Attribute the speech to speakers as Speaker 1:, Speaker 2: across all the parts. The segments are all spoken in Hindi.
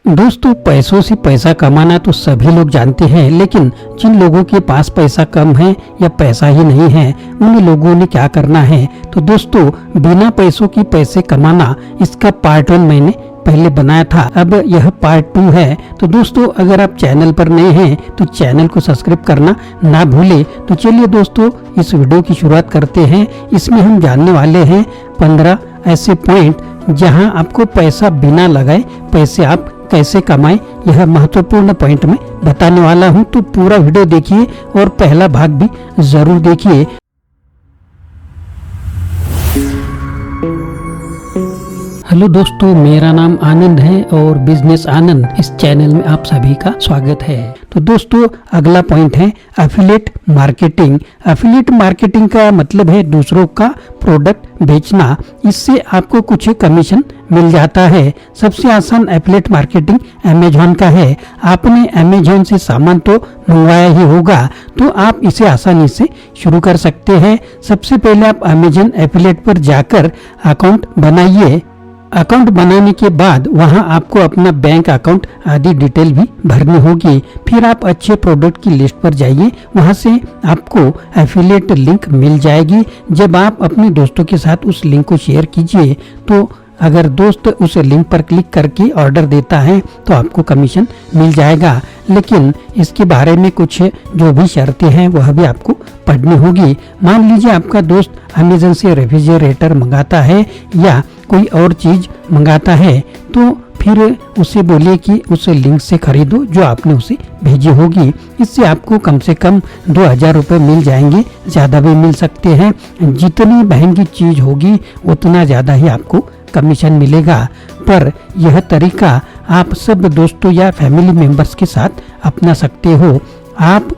Speaker 1: दोस्तों, पैसों से पैसा कमाना तो सभी लोग जानते हैं, लेकिन जिन लोगों के पास पैसा कम है या पैसा ही नहीं है, उन लोगों ने क्या करना है। तो दोस्तों, बिना पैसों की पैसे कमाना, इसका पार्ट 1 मैंने पहले बनाया था। अब यह पार्ट 2 है। तो दोस्तों, अगर आप चैनल पर नए हैं तो चैनल को सब्सक्राइब करना ना भूले। तो चलिए दोस्तों, इस वीडियो की शुरुआत करते हैं। इसमें हम जानने वाले हैं 15 ऐसे पॉइंट जहां आपको पैसा बिना लगाए पैसे आप कैसे कमाएं। यह महत्वपूर्ण पॉइंट मैं बताने वाला हूं, तो पूरा वीडियो देखिए और पहला भाग भी जरूर देखिए। हेलो दोस्तों, मेरा नाम आनंद है और बिजनेस आनंद इस चैनल में आप सभी का स्वागत है। तो दोस्तों, अगला पॉइंट है एफिलिएट मार्केटिंग। एफिलिएट मार्केटिंग का मतलब है दूसरों का प्रोडक्ट बेचना। इससे आपको कुछ कमीशन मिल जाता है। सबसे आसान एफिलिएट मार्केटिंग अमेज़न का है। आपने अमेज़न से सामान तो मंगवाया ही होगा, तो आप इसे आसानी से शुरू कर सकते हैं। सबसे पहले आप अमेज़न एफिलिएट पर जाकर अकाउंट बनाइए। अकाउंट बनाने के बाद वहां आपको अपना बैंक अकाउंट आदि डिटेल भी भरनी होगी। फिर आप अच्छे प्रोडक्ट की लिस्ट पर जाइए, वहां से आपको एफिलिएट लिंक मिल जाएगी। जब आप अपने दोस्तों के साथ उस लिंक को शेयर कीजिए, तो अगर दोस्त उस लिंक पर क्लिक करके ऑर्डर देता है तो आपको कमीशन मिल जाएगा। लेकिन इसके बारे में कुछ जो भी शर्तें हैं वह भी आपको पढ़नी होगी। मान लीजिए आपका दोस्त अमेज़न से रेफ्रिजरेटर मंगाता है या कोई और चीज मंगाता है, तो फिर उसे बोलिए कि उस लिंक से खरीदो जो आपने उसे भेजी होगी। इससे आपको कम से कम 2000 रुपये मिल जाएंगे, ज़्यादा भी मिल सकते हैं। जितनी महंगी चीज होगी उतना ज़्यादा ही आपको कमीशन मिलेगा। पर यह तरीका आप सब दोस्तों या फैमिली मेंबर्स के साथ अपना सकते हो। आप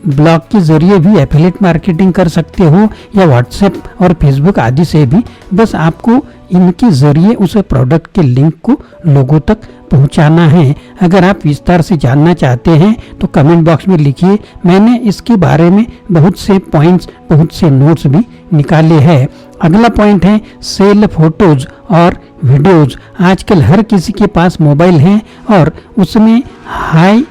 Speaker 1: ब्लॉग के जरिए भी एफिलिएट मार्केटिंग कर सकते हो या व्हाट्सएप और फेसबुक आदि से भी। बस आपको इनके जरिए उस प्रोडक्ट के लिंक को लोगों तक पहुंचाना है। अगर आप विस्तार से जानना चाहते हैं तो कमेंट बॉक्स में लिखिए। मैंने इसके बारे में बहुत से पॉइंट्स, बहुत से नोट्स भी निकाले हैं। अगला पॉइंट है सेल फोटोज और वीडियोज। आजकल हर किसी के पास मोबाइल है और उसमें हाई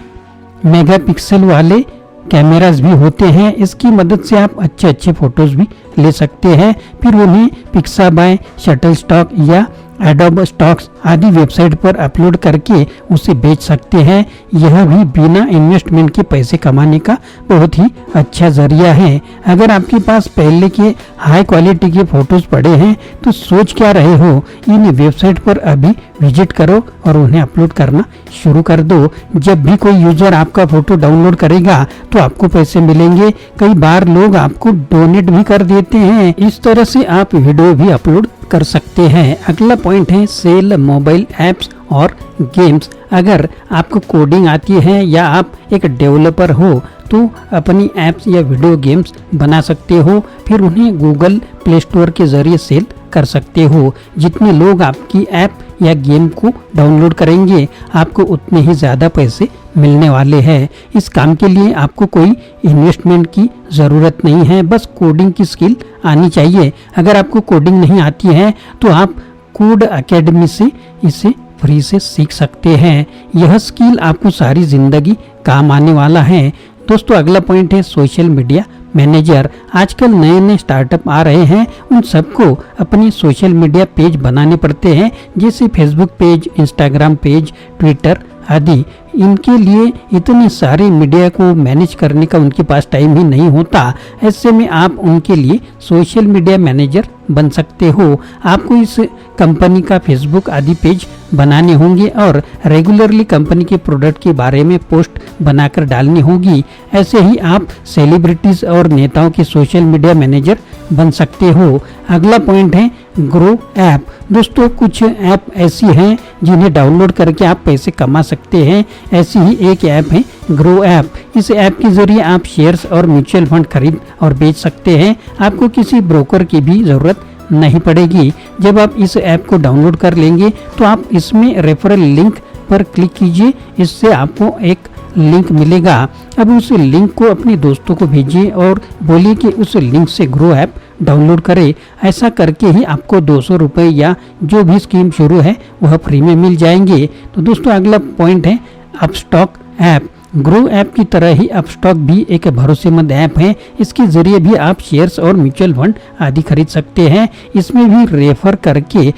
Speaker 1: मेगापिक्सल वाले कैमरास भी होते हैं। इसकी मदद से आप अच्छे अच्छे फोटोज भी ले सकते हैं। फिर उन्हें पिक्साबाय, शटरस्टॉक या एडोब स्टॉक्स आदि वेबसाइट पर अपलोड करके उसे बेच सकते हैं। यह भी बिना इन्वेस्टमेंट के पैसे कमाने का बहुत ही अच्छा जरिया है। अगर आपके पास पहले के हाई क्वालिटी के फोटोज पड़े हैं तो सोच क्या रहे हो, इन वेबसाइट पर अभी विजिट करो और उन्हें अपलोड करना शुरू कर दो। जब भी कोई यूजर आपका फोटो डाउनलोड करेगा तो आपको पैसे मिलेंगे। कई बार लोग आपको डोनेट भी कर देते हैं। इस तरह से आप वीडियो भी अपलोड कर सकते हैं। अगला पॉइंट है सेल मोबाइल ऐप्स और गेम्स। अगर आपको कोडिंग आती है या आप एक डेवलपर हो तो अपनी ऐप्स या वीडियो गेम्स बना सकते हो। फिर उन्हें गूगल प्ले स्टोर के जरिए सेल कर सकते हो। जितने लोग आपकी ऐप या गेम को डाउनलोड करेंगे, आपको उतने ही ज़्यादा पैसे मिलने वाले हैं। इस काम के लिए आपको कोई इन्वेस्टमेंट की ज़रूरत नहीं है, बस कोडिंग की स्किल आनी चाहिए। अगर आपको कोडिंग नहीं आती है तो आप कोड एकेडमी से इसे फ्री से सीख सकते हैं। यह स्किल आपको सारी ज़िंदगी काम आने वाला है। दोस्तों, अगला पॉइंट है सोशल मीडिया मैनेजर। आजकल नए नए स्टार्टअप आ रहे हैं, उन सबको अपनी सोशल मीडिया पेज बनाने पड़ते हैं, जैसे Facebook page, Instagram page, Twitter आदि। इनके लिए इतने सारे मीडिया को मैनेज करने का उनके पास टाइम ही नहीं होता। ऐसे में आप उनके लिए सोशल मीडिया मैनेजर बन सकते हो। आपको इस कंपनी का फेसबुक आदि पेज बनाने होंगे और रेगुलरली कंपनी के प्रोडक्ट के बारे में पोस्ट बनाकर डालनी होगी। ऐसे ही आप सेलिब्रिटीज और नेताओं के सोशल मीडिया मैनेजर बन सकते हो। अगला पॉइंट है ग्रो ऐप। दोस्तों, कुछ ऐप ऐसी हैं जिन्हें डाउनलोड करके आप पैसे कमा सकते हैं। ऐसी ही एक ऐप है ग्रो ऐप। इस ऐप के जरिए आप शेयर्स और म्यूचुअल फंड खरीद और बेच सकते हैं। आपको किसी ब्रोकर की भी जरूरत नहीं पड़ेगी। जब आप इस ऐप को डाउनलोड कर लेंगे तो आप इसमें रेफरल लिंक पर क्लिक कीजिए। इससे आपको एक लिंक मिलेगा। अब उस लिंक को अपने दोस्तों को भेजिए और बोलिए कि उस लिंक से ग्रो ऐप डाउनलोड करें। ऐसा करके ही आपको 200 रुपये या जो भी स्कीम शुरू है वह फ्री में मिल जाएंगे। तो दोस्तों अगला पॉइंट है अपस्टॉक ऐप। ग्रो ऐप की तरह ही अपस्टॉक भी एक भरोसेमंद ऐप है। इसके जरिए भी आप शेयर्स और म्यूचुअल फंड आदि खरीद सकते हैं। इसमें भी रेफर करके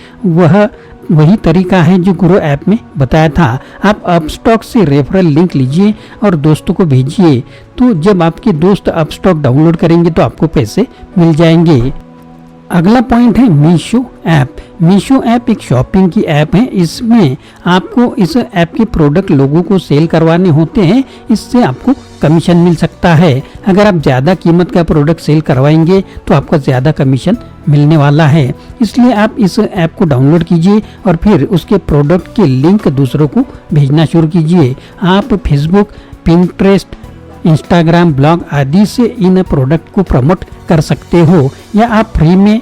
Speaker 1: वही तरीका है जो ग्रो ऐप में बताया था। आप अपस्टॉक से रेफरल लिंक लीजिए और दोस्तों को भेजिए, तो जब आपके दोस्त अपस्टॉक डाउनलोड करेंगे तो आपको पैसे मिल जाएंगे। अगला पॉइंट है मीशो ऐप। मीशो ऐप एक शॉपिंग की ऐप है। इसमें आपको इस ऐप के प्रोडक्ट लोगों को सेल करवाने होते हैं, इससे आपको कमीशन मिल सकता है। अगर आप ज़्यादा कीमत का प्रोडक्ट सेल करवाएंगे तो आपको ज़्यादा कमीशन मिलने वाला है। इसलिए आप इस ऐप को डाउनलोड कीजिए और फिर उसके प्रोडक्ट के लिंक दूसरों को भेजना शुरू कीजिए। आप फेसबुक, पिंटरेस्ट, इंस्टाग्राम, ब्लॉग आदि से इन प्रोडक्ट को प्रमोट कर सकते हो, या आप फ्री में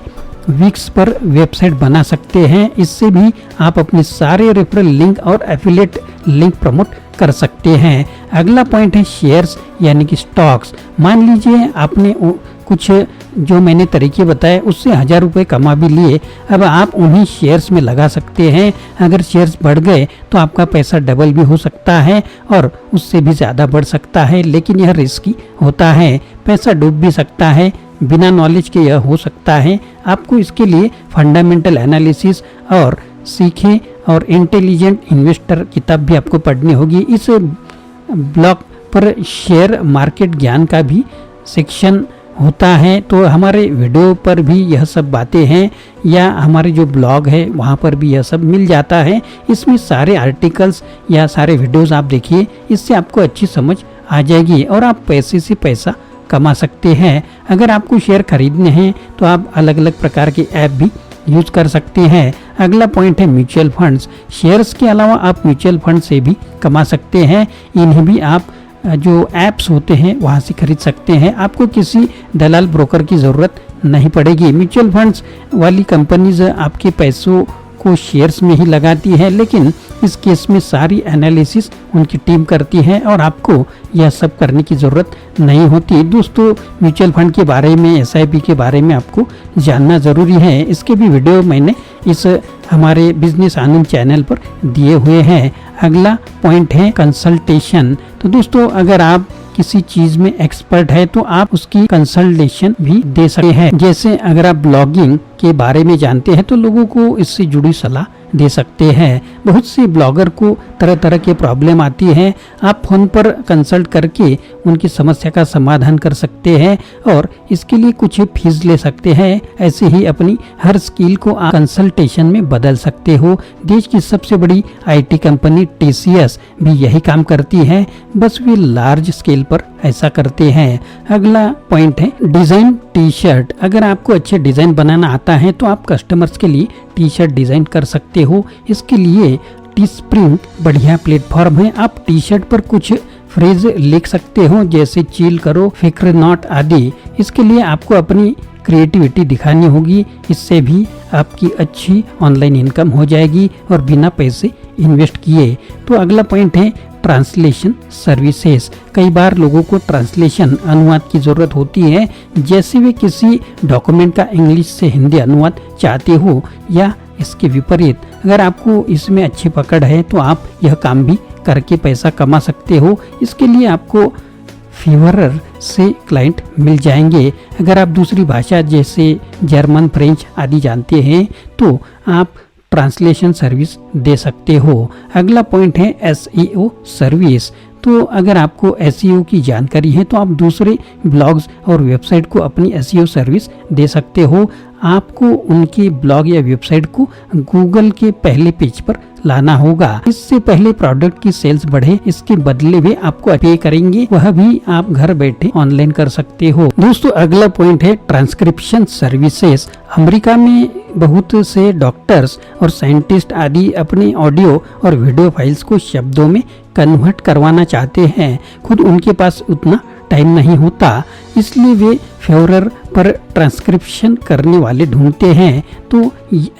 Speaker 1: विक्स पर वेबसाइट बना सकते हैं। इससे भी आप अपने सारे रेफरल लिंक और एफिलिएट लिंक प्रमोट कर सकते हैं। अगला पॉइंट है शेयर्स यानी कि स्टॉक्स। मान लीजिए आपने कुछ जो मैंने तरीके बताए उससे 1000 रुपये कमा भी लिए, अब आप उन्हीं शेयर्स में लगा सकते हैं। अगर शेयर्स बढ़ गए तो आपका पैसा डबल भी हो सकता है और उससे भी ज़्यादा बढ़ सकता है, लेकिन यह रिस्की होता है। पैसा डूब भी सकता है, बिना नॉलेज के यह हो सकता है। आपको इसके लिए फंडामेंटल एनालिसिस और सीखें और इंटेलिजेंट इन्वेस्टर किताब भी आपको पढ़नी होगी। इस ब्लॉग पर शेयर मार्केट ज्ञान का भी सेक्शन होता है, तो हमारे वीडियो पर भी यह सब बातें हैं, या हमारे जो ब्लॉग है वहाँ पर भी यह सब मिल जाता है। इसमें सारे आर्टिकल्स या सारे वीडियोस आप देखिए, इससे आपको अच्छी समझ आ जाएगी और आप पैसे से पैसा कमा सकते हैं। अगर आपको शेयर खरीदने हैं तो आप अलग अलग प्रकार के ऐप भी यूज कर सकते हैं। अगला पॉइंट है म्यूचुअल फंड्स। शेयर्स के अलावा आप म्यूचुअल फंड से भी कमा सकते हैं। इन्हें भी आप जो ऐप्स होते हैं वहाँ से खरीद सकते हैं। आपको किसी दलाल ब्रोकर की ज़रूरत नहीं पड़ेगी। म्यूचुअल फंड्स वाली कंपनीज आपके पैसों को शेयर्स में ही लगाती है, लेकिन इस केस में सारी एनालिसिस उनकी टीम करती है और आपको यह सब करने की ज़रूरत नहीं होती। दोस्तों म्यूचुअल फंड के बारे में, SIP के बारे में आपको जानना ज़रूरी है। इसके भी वीडियो मैंने इस हमारे बिजनेस आनंद चैनल पर दिए हुए हैं। अगला पॉइंट है कंसल्टेशन। तो दोस्तों अगर आप किसी चीज में एक्सपर्ट है तो आप उसकी कंसल्टेशन भी दे सकते हैं। जैसे अगर आप ब्लॉगिंग के बारे में जानते हैं तो लोगों को इससे जुड़ी सलाह दे सकते हैं। बहुत से ब्लॉगर को तरह तरह के प्रॉब्लम आती है, आप फोन पर कंसल्ट करके उनकी समस्या का समाधान कर सकते हैं और इसके लिए कुछ फीस ले सकते हैं। ऐसे ही अपनी हर स्किल को आप कंसल्टेशन में बदल सकते हो। देश की सबसे बड़ी IT कंपनी TCS भी यही काम करती है, बस वे लार्ज स्केल पर ऐसा करते हैं। अगला पॉइंट है डिजाइन टी-शर्ट। अगर आपको अच्छे डिजाइन बनाना आता है तो आप कस्टमर्स के लिए टी-शर्ट डिजाइन कर सकते हो। इसके लिए टीस्प्रिंग बढ़िया प्लेटफॉर्म है। आप टी-शर्ट पर कुछ फ्रेज लिख सकते हो, जैसे चिल करो, फिक्र नॉट आदि। इसके लिए आपको अपनी क्रिएटिविटी दिखानी होगी। इससे भी आपकी अच्छी ऑनलाइन इनकम हो जाएगी और बिना पैसे इन्वेस्ट किए। तो अगला पॉइंट है ट्रांसलेशन सर्विसेज। कई बार लोगों को ट्रांसलेशन अनुवाद की ज़रूरत होती है, जैसे वे किसी डॉक्यूमेंट का इंग्लिश से हिंदी अनुवाद चाहते हो या इसके विपरीत। अगर आपको इसमें अच्छी पकड़ है तो आप यह काम भी करके पैसा कमा सकते हो। इसके लिए आपको फीवरर से क्लाइंट मिल जाएंगे। अगर आप दूसरी भाषा जैसे जर्मन, फ्रेंच आदि जानते हैं तो आप ट्रांसलेशन सर्विस दे सकते हो। अगला पॉइंट है SEO सर्विस। तो अगर आपको SEO की जानकारी है तो आप दूसरे ब्लॉग्स और वेबसाइट को अपनी SEO सर्विस दे सकते हो। आपको उनके ब्लॉग या वेबसाइट को गूगल के पहले पेज पर लाना होगा। इससे पहले प्रोडक्ट की सेल्स बढ़े, इसके बदले वे आपको पे करेंगे, वह भी आप घर बैठे ऑनलाइन कर सकते हो। दोस्तों अगला पॉइंट है ट्रांसक्रिप्शन सर्विसेज। अमेरिका में बहुत से डॉक्टर्स और साइंटिस्ट आदि अपने ऑडियो और वीडियो फाइल्स को शब्दों में कन्वर्ट करवाना चाहते हैं। खुद उनके पास उतना टाइम नहीं होता, इसलिए वे फेवरर पर ट्रांसक्रिप्शन करने वाले ढूंढते हैं, तो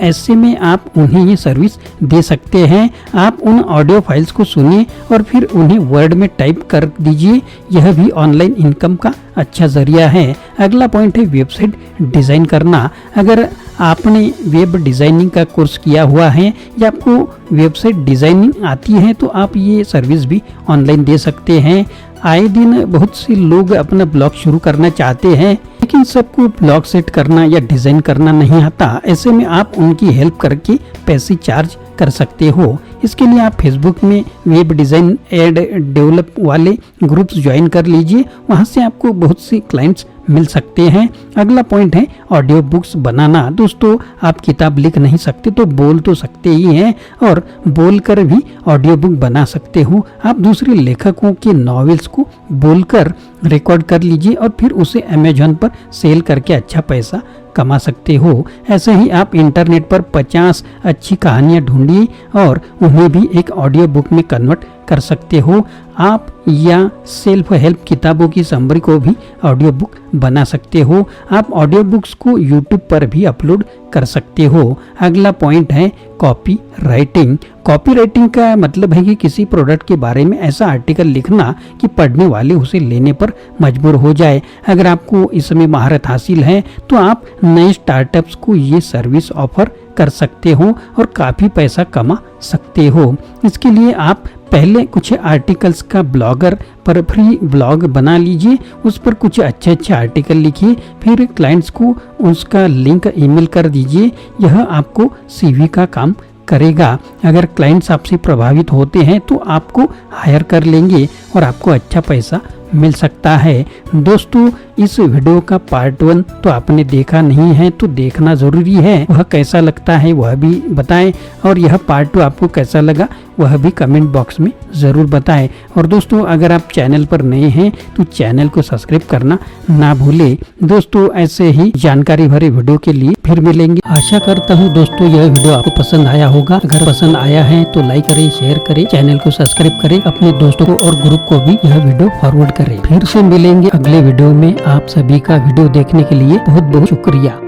Speaker 1: ऐसे में आप उन्हें ये सर्विस दे सकते हैं। आप उन ऑडियो फाइल्स को सुनिए और फिर उन्हें वर्ड में टाइप कर दीजिए। यह भी ऑनलाइन इनकम का अच्छा जरिया है। अगला पॉइंट है वेबसाइट डिज़ाइन करना। अगर आपने वेब डिज़ाइनिंग का कोर्स किया हुआ है या आपको वेबसाइट डिज़ाइनिंग आती है तो आप ये सर्विस भी ऑनलाइन दे सकते हैं। आए दिन बहुत से लोग अपना ब्लॉग शुरू करना चाहते हैं, लेकिन सबको ब्लॉग सेट करना या डिज़ाइन करना नहीं आता। ऐसे में आप उनकी हेल्प करके पैसे चार्ज कर सकते हो। इसके लिए आप फेसबुक में वेब डिज़ाइन एड डेवलप वाले ग्रुप्स ज्वाइन कर लीजिए, वहाँ से आपको बहुत से क्लाइंट्स मिल सकते हैं। अगला पॉइंट है ऑडियो बुक्स बनाना। दोस्तों, आप किताब लिख नहीं सकते तो बोल तो सकते ही हैं, और बोलकर भी ऑडियो बुक बना सकते हो। आप दूसरे लेखकों के नॉवेल्स को बोलकर रिकॉर्ड कर लीजिए और फिर उसे अमेजोन पर सेल करके अच्छा पैसा कमा सकते हो। ऐसे ही आप इंटरनेट पर 50 अच्छी कहानियाँ ढूंढिए और उन्हें भी एक ऑडियो बुक में कन्वर्ट कर सकते हो। आप या सेल्फ हेल्प किताबों की समरी को भी ऑडियो बुक बना सकते हो। आप ऑडियो बुक्स को यूट्यूब पर भी अपलोड कर सकते हो। अगला पॉइंट है कॉपी राइटिंग। कॉपी राइटिंग का मतलब है कि किसी प्रोडक्ट के बारे में ऐसा आर्टिकल लिखना कि पढ़ने वाले उसे लेने पर मजबूर हो जाए। अगर आपको इसमें महारत हासिल है तो आप नए स्टार्टअप्स को ये सर्विस ऑफर कर सकते हो और काफ़ी पैसा कमा सकते हो। इसके लिए आप पहले कुछ आर्टिकल्स का ब्लॉगर पर फ्री ब्लॉग बना लीजिए, उस पर कुछ अच्छे अच्छे आर्टिकल लिखिए, फिर क्लाइंट्स को उसका लिंक ईमेल कर दीजिए। यह आपको सीवी का काम करेगा। अगर क्लाइंट्स आपसे प्रभावित होते हैं तो आपको हायर कर लेंगे और आपको अच्छा पैसा मिल सकता है। दोस्तों, इस वीडियो का पार्ट 1 तो आपने देखा नहीं है तो देखना जरूरी है। वह कैसा लगता है वह भी बताएं, और यह पार्ट 2 आपको कैसा लगा वह भी कमेंट बॉक्स में ज़रूर बताएं। और दोस्तों, अगर आप चैनल पर नए हैं तो चैनल को सब्सक्राइब करना ना भूलें। दोस्तों, ऐसे ही जानकारी भरे वीडियो के लिए फिर मिलेंगे। आशा करता हूँ दोस्तों यह वीडियो आपको पसंद आया होगा। अगर पसंद आया है तो लाइक करें, शेयर करें, चैनल को सब्सक्राइब करें, अपने दोस्तों को और ग्रुप को भी यह वीडियो फॉरवर्ड करें। फिर से मिलेंगे अगले वीडियो में। आप सभी का वीडियो देखने के लिए बहुत बहुत शुक्रिया।